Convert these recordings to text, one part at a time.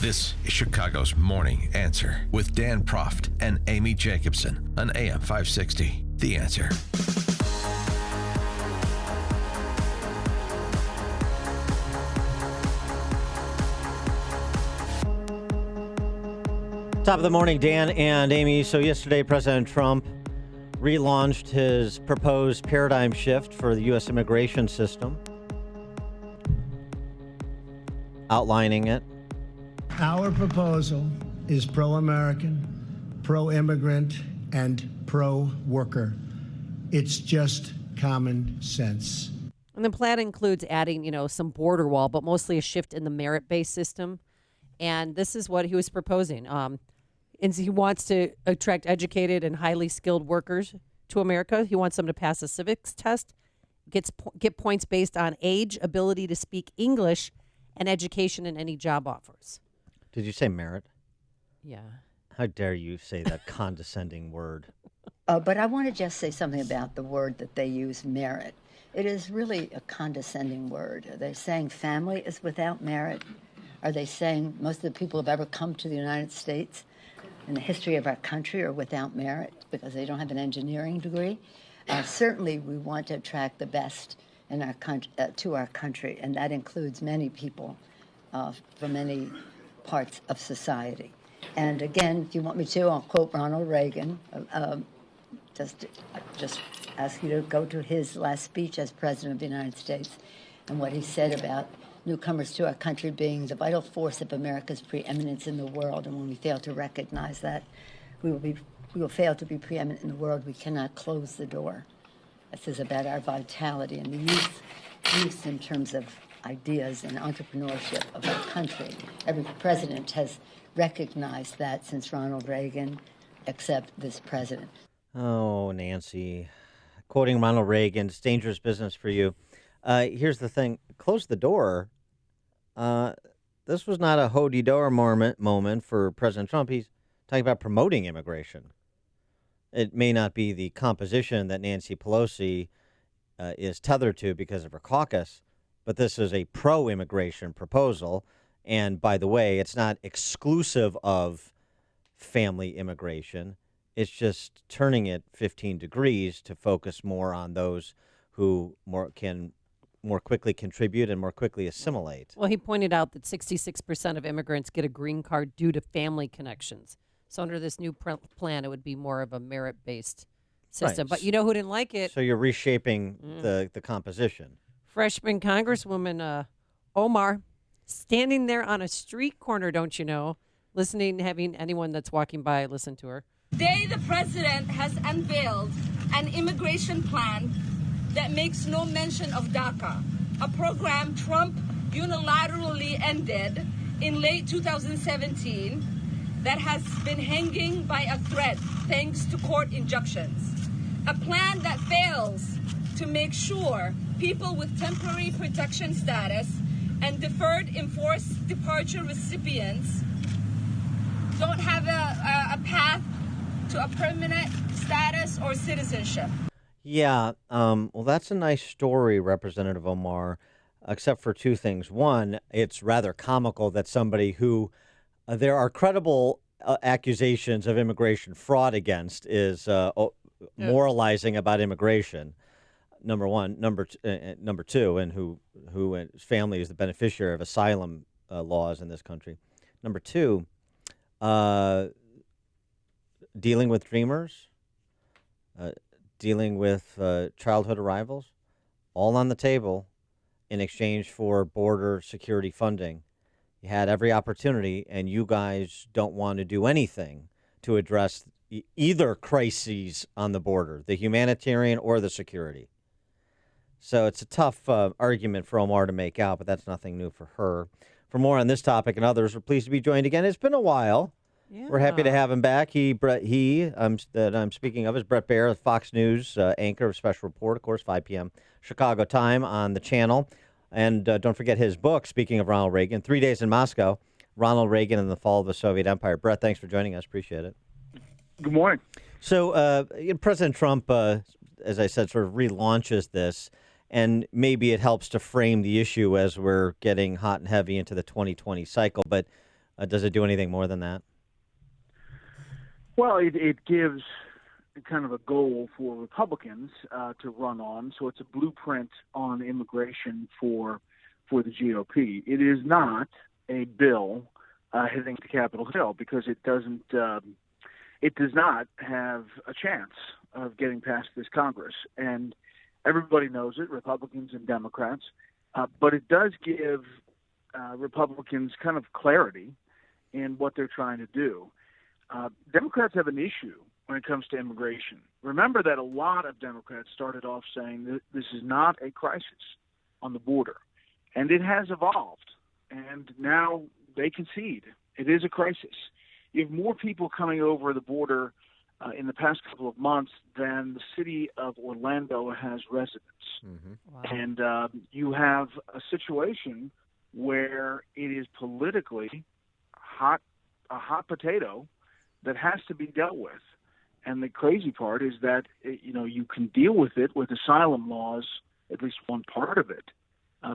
This is Chicago's Morning Answer with Dan Proft and Amy Jacobson on AM 560. The Answer. Top of the morning, Dan and Amy. So yesterday, President Trump relaunched his proposed paradigm shift for the U.S. immigration system, outlining it. Our proposal is pro-American, pro-immigrant, and pro-worker. It's just common sense. And the plan includes adding, some border wall, but mostly a shift in the merit-based system. And this is what he was proposing. And he wants to attract educated and highly skilled workers to America. He wants them to pass a civics test, get points based on age, ability to speak English, and education in any job offers. Did you say merit? Yeah. How dare you say that condescending word? But I want to just say something about the word that they use, merit. It is really a condescending word. Are they saying family is without merit? Are they saying most of the people who have ever come to the United States in the history of our country are without merit because they don't have an engineering degree? Certainly, we want to attract the best in our to our country, and that includes many people from many parts of society. And again, if you want me to, I'll quote Ronald Reagan. Just ask you to go to his last speech as President of the United States and what he said about newcomers to our country being the vital force of America's preeminence in the world. And when we fail to recognize that, we will fail to be preeminent in the world. We cannot close the door. This is about our vitality and the youth in terms of ideas and entrepreneurship of our country. Every president has recognized that since Ronald Reagan, except this president. Oh, Nancy. Quoting Ronald Reagan, it's dangerous business for you. Here's the thing. Close the door. This was not a ho-de-door moment for President Trump. He's talking about promoting immigration. It may not be the composition that Nancy Pelosi is tethered to because of her caucus, but this is a pro-immigration proposal. And by the way, it's not exclusive of family immigration. It's just turning it 15 degrees to focus more on those who can more quickly contribute and more quickly assimilate. Well, he pointed out that 66% of immigrants get a green card due to family connections. So under this new plan, it would be more of a merit-based system. Right. But you know who didn't like it? So you're reshaping the composition. Freshman Congresswoman Omar, standing there on a street corner, don't you know, listening, having anyone that's walking by listen to her. Today, the president has unveiled an immigration plan that makes no mention of DACA, a program Trump unilaterally ended in late 2017 that has been hanging by a thread thanks to court injunctions. A plan that fails to make sure people with temporary protection status and deferred enforced departure recipients don't have a path to a permanent status or citizenship. Yeah, well, that's a nice story, Representative Omar, except for two things. One, it's rather comical that somebody who there are credible accusations of immigration fraud against is moralizing about immigration. Number one, number two, and who his family is the beneficiary of asylum laws in this country. Number two, dealing with dreamers, dealing with childhood arrivals, all on the table in exchange for border security funding. You had every opportunity, and you guys don't want to do anything to address either crises on the border, the humanitarian or the security. So it's a tough argument for Omar to make out, but that's nothing new for her. For more on this topic and others, we're pleased to be joined again. It's been a while. Yeah. We're happy to have him back. That I'm speaking of is Bret Baier, Fox News anchor of Special Report, of course, 5 p.m. Chicago time on the channel. And don't forget his book, speaking of Ronald Reagan, 3 Days in Moscow, Ronald Reagan and the Fall of the Soviet Empire. Bret, thanks for joining us. Appreciate it. Good morning. So President Trump, as I said, sort of relaunches this, and maybe it helps to frame the issue as we're getting hot and heavy into the 2020 cycle. But Does it do anything more than that? Well, it gives kind of a goal for Republicans to run on. So it's a blueprint on immigration for the GOP. It is not a bill hitting the Capitol Hill because it does not have a chance of getting past this Congress. And everybody knows it, Republicans and Democrats. But it does give Republicans kind of clarity in what they're trying to do. Democrats have an issue when it comes to immigration. Remember that a lot of Democrats started off saying that this is not a crisis on the border. And it has evolved. And now they concede it is a crisis. You have more people coming over the border in the past couple of months than the city of Orlando has residents. Mm-hmm. Wow. And you have a situation where it is politically a hot potato that has to be dealt with. And the crazy part is that, you can deal with it with asylum laws, at least one part of it.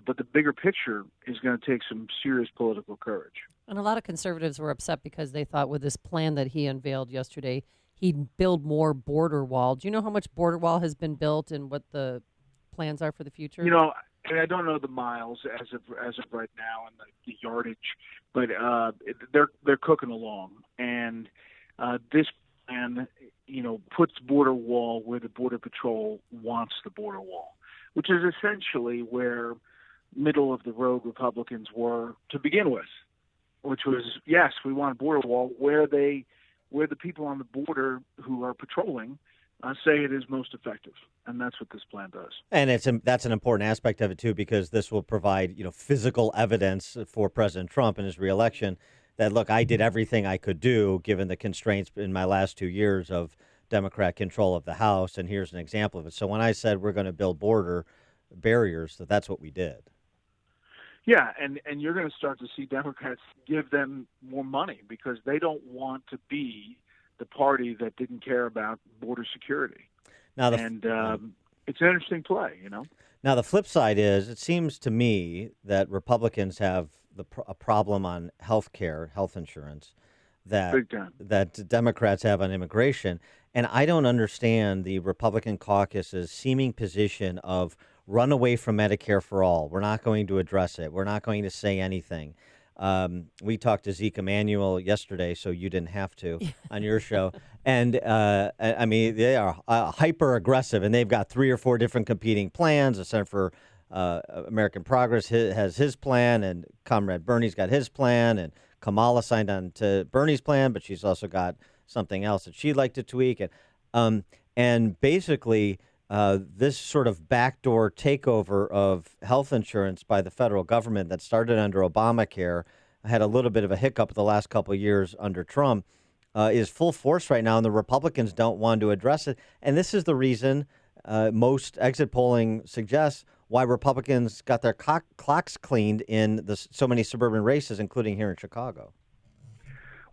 But the bigger picture is going to take some serious political courage. And a lot of conservatives were upset because they thought with this plan that he unveiled yesterday, he'd build more border wall. Do you know how much border wall has been built and what the plans are for the future? I don't know the miles as of right now and the yardage, but they're cooking along. And this plan, puts border wall where the Border Patrol wants the border wall, which is essentially where middle-of-the-road Republicans were to begin with, which was, yes, we want a border wall where the people on the border who are patrolling say it is most effective. And that's what this plan does. And that's an important aspect of it, too, because this will provide, physical evidence for President Trump in his reelection that, look, I did everything I could do given the constraints in my last 2 years of Democrat control of the House. And here's an example of it. So when I said we're going to build border barriers, that's what we did. Yeah, and you're going to start to see Democrats give them more money because they don't want to be the party that didn't care about border security. Now, it's an interesting play, Now, the flip side is it seems to me that Republicans have a problem on health care, health insurance, that Democrats have on immigration. And I don't understand the Republican caucus's seeming position of run away from Medicare for all. We're not going to address it. We're not going to say anything. We talked to Zeke Emanuel yesterday, so you didn't have to on your show. And they are hyper aggressive, and they've got 3 or 4 different competing plans. The Center for American Progress has his plan, and Comrade Bernie's got his plan, and Kamala signed on to Bernie's plan, but she's also got something else that she'd like to tweak. And basically, this sort of backdoor takeover of health insurance by the federal government that started under Obamacare, had a little bit of a hiccup the last couple of years under Trump, is full force right now, and the Republicans don't want to address it. And this is the reason most exit polling suggests why Republicans got their clocks cleaned in so many suburban races, including here in Chicago.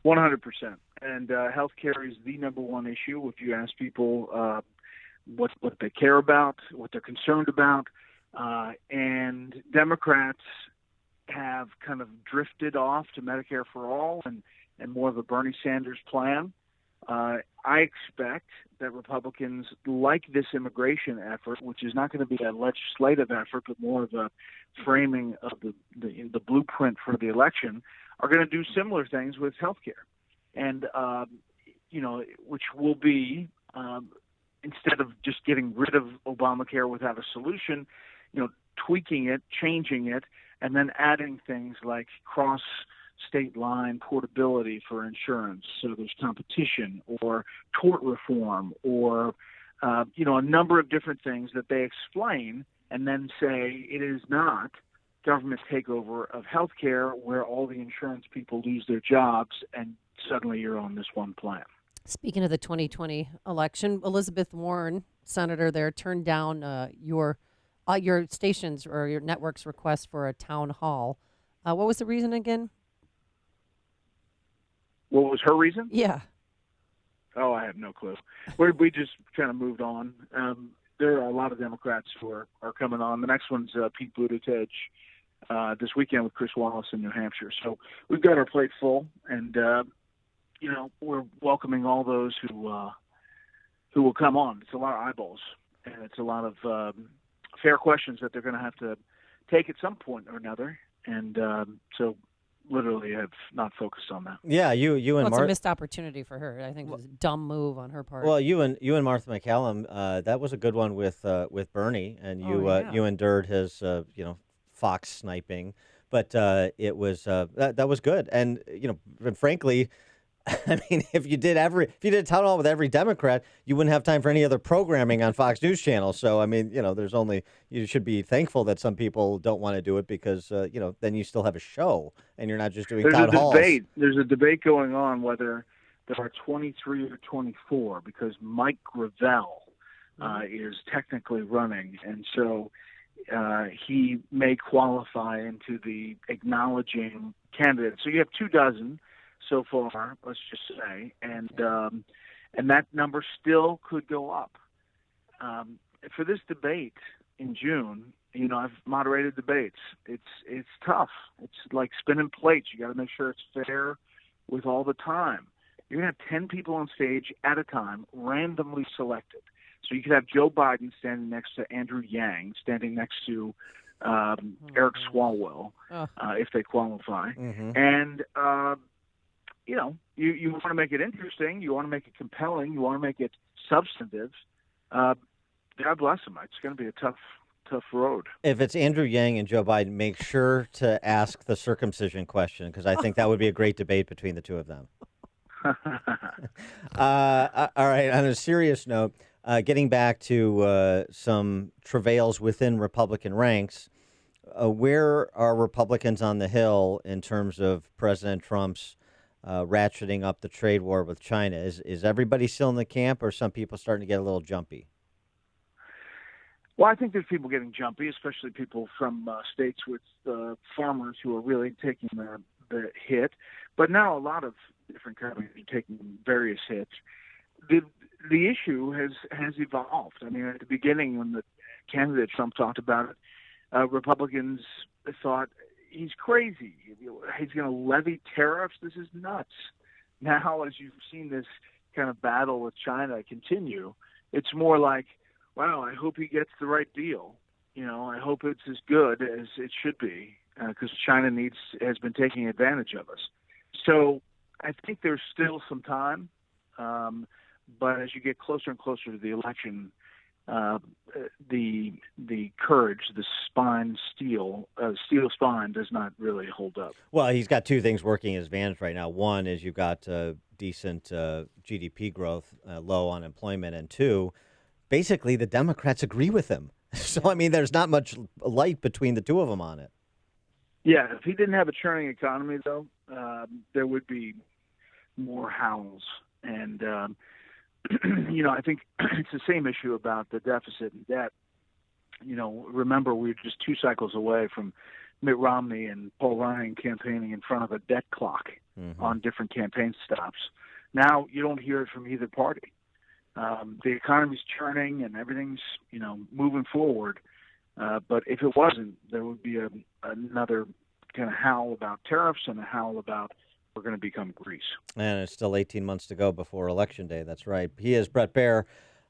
100%. And healthcare is the number one issue. If you ask people what they care about, what they're concerned about, and Democrats have kind of drifted off to Medicare for all and more of a Bernie Sanders plan. I expect that Republicans like this immigration effort, which is not going to be a legislative effort, but more of a framing of the blueprint for the election, are going to do similar things with healthcare, and which will be instead of just getting rid of Obamacare without a solution, tweaking it, changing it, and then adding things like cross-state line portability for insurance. So there's competition or tort reform or, a number of different things that they explain and then say it is not government takeover of healthcare where all the insurance people lose their jobs and suddenly you're on this one plan. Speaking of the 2020 election, Elizabeth Warren, senator there, turned down your station's or your network's request for a town hall. What was the reason again? What was her reason? Yeah. Oh, I have no clue. We just kind of moved on. There are a lot of Democrats who are coming on. The next one's Pete Buttigieg. this weekend with Chris Wallace in New Hampshire. So we've got our plate full, and we're welcoming all those who will come on. It's a lot of eyeballs, and it's a lot of fair questions that they're going to have to take at some point or another. And so literally have not focused on that. Yeah, you and It's a Martha. missed opportunity for her. I think it was a dumb move on her part. Well, you and Martha McCallum, that was a good one with Bernie, and you endured his Fox sniping, but it was that was good. And and frankly, I mean, if you did a town hall with every Democrat, you wouldn't have time for any other programming on Fox News Channel. So I mean, you should be thankful that some people don't want to do it because then you still have a show and you're not just doing town halls. There's a debate going on whether there are 23 or 24 because Mike Gravel is technically running, and so he may qualify into the acknowledging candidate. So you have 24 so far, let's just say, and that number still could go up. For this debate in June, I've moderated debates. It's tough. It's like spinning plates. You got to make sure it's fair with all the time. You're gonna have 10 people on stage at a time, randomly selected. So you could have Joe Biden standing next to Andrew Yang, standing next to Eric Swalwell, if they qualify, and you want to make it interesting, you want to make it compelling, you want to make it substantive. God bless them. It's going to be a tough road. If it's Andrew Yang and Joe Biden, make sure to ask the circumcision question, because I think that would be a great debate between the two of them. All right, on a serious note, getting back to some travails within Republican ranks, where are Republicans on the Hill in terms of President Trump's ratcheting up the trade war with China? Is everybody still in the camp, or are some people starting to get a little jumpy? Well, I think there's people getting jumpy, especially people from states with farmers who are really taking the hit. But now a lot of different companies are taking various hits. The issue has evolved. I mean, at the beginning, when the candidate Trump talked about it, Republicans thought he's crazy. He's going to levy tariffs. This is nuts. Now, as you've seen this kind of battle with China continue, it's more like, wow, I hope he gets the right deal. I hope it's as good as it should be, because China has been taking advantage of us. So I think there's still some time, but as you get closer and closer to the election, the courage, the steel spine does not really hold up. Well, he's got two things working his advantage right now. One is you've got decent GDP growth, low unemployment, and two, basically the Democrats agree with him. So, I mean, there's not much light between the two of them on it. Yeah, if he didn't have a churning economy, though, there would be more howls. And, I think it's the same issue about the deficit and debt. Remember, we were just 2 cycles away from Mitt Romney and Paul Ryan campaigning in front of a debt clock on different campaign stops. Now you don't hear it from either party. The economy's churning and everything's, moving forward. But if it wasn't, there would be another kind of howl about tariffs and a howl about we're going to become Greece. And it's still 18 months to go before Election Day. That's right. He is Bret Baier,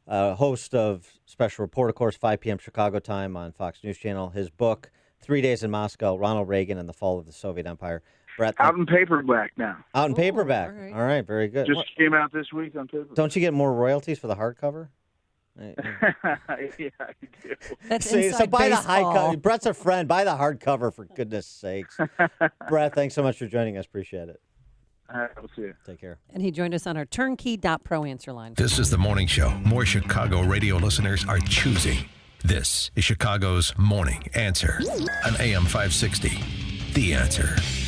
host of Special Report, of course, 5 p.m. Chicago time on Fox News Channel. His book, 3 Days in Moscow, Ronald Reagan and the Fall of the Soviet Empire. Bret, out in paperback now. Out in paperback. All right, very good. Just came out this week on paperback. Don't you get more royalties for the hardcover? Yeah, I do. That's so buy the high cover. Bret, Bret's a friend. Buy the hardcover, for goodness sakes. Bret, thanks so much for joining us. Appreciate it. We'll see you. Take care. And he joined us on our turnkey.pro answer line. This is the morning show more Chicago radio listeners are choosing. This is Chicago's Morning Answer on AM 560. The Answer.